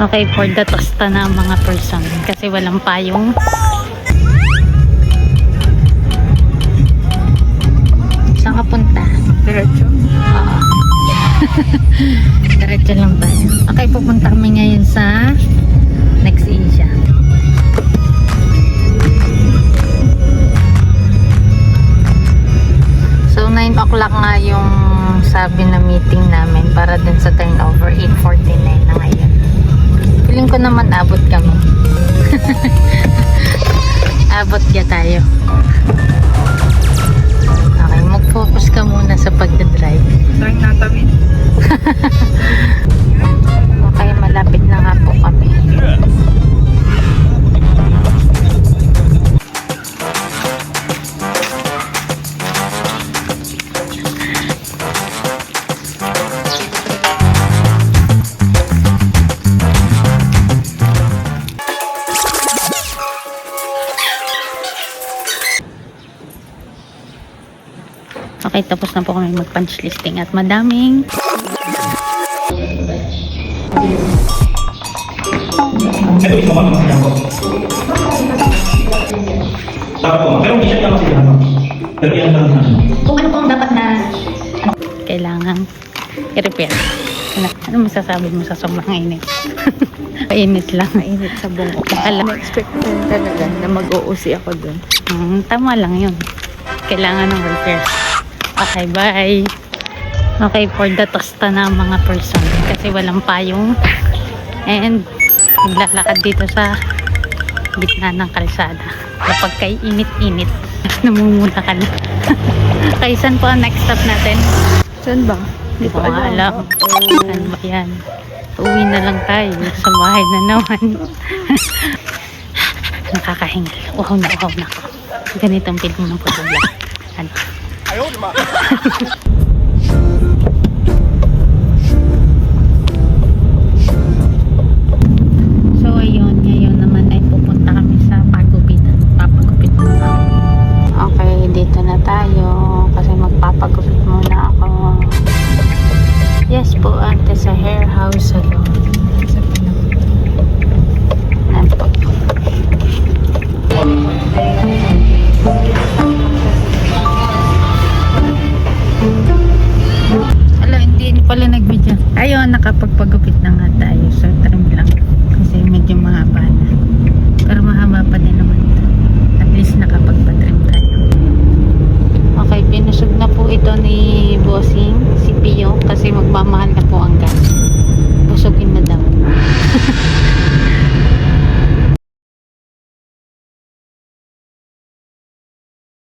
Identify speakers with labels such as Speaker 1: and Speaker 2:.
Speaker 1: Okay, for the tosta na mga person. Kasi walang payong. Saan ka punta?
Speaker 2: Diretso.
Speaker 1: Oo. Diretso lang tayo. Okay, pupunta kami ngayon sa Next Asia. So 9 o'clock nga yung sabi na meeting namin para dun sa turnover. 8:49 na ngayon. Feeling ko naman abot kami. Abot ka tayo. Okay, mag-focus ka muna sa pagdadrive.
Speaker 2: Saan natawid?
Speaker 1: Okay, malapit na nga po kami. Okay, tapos na po kami mag-punch listing at madaming
Speaker 3: Ito isa mga mga ko. Tapos, pero hindi siya naman sila. Pero yan lang naman.
Speaker 1: kung ano pong dapat na kailangan i-repair. Ano masasabi mo sa sobrang init? Painit lang.
Speaker 2: Mainit sa bungok.
Speaker 1: Alam,
Speaker 2: Na-expect ko rin talaga na mag-uusi ako dun.
Speaker 1: tama lang yun. Kailangan ng repair. Okay, bye. Okay, for the tosta na mga person. Kasi walang payong. And naglalakad dito sa gitna ng kalsada. Kapag kay init-init, namumula ka na. Okay, saan po ang next stop natin?
Speaker 2: Saan ba?
Speaker 1: Hindi ko alam. Saan ba yan? Uwi na lang tayo. Sa bahay na naman. Nakakahingal. Uhaw na ako. Ganitong feeling ng pag-vlog. Ano?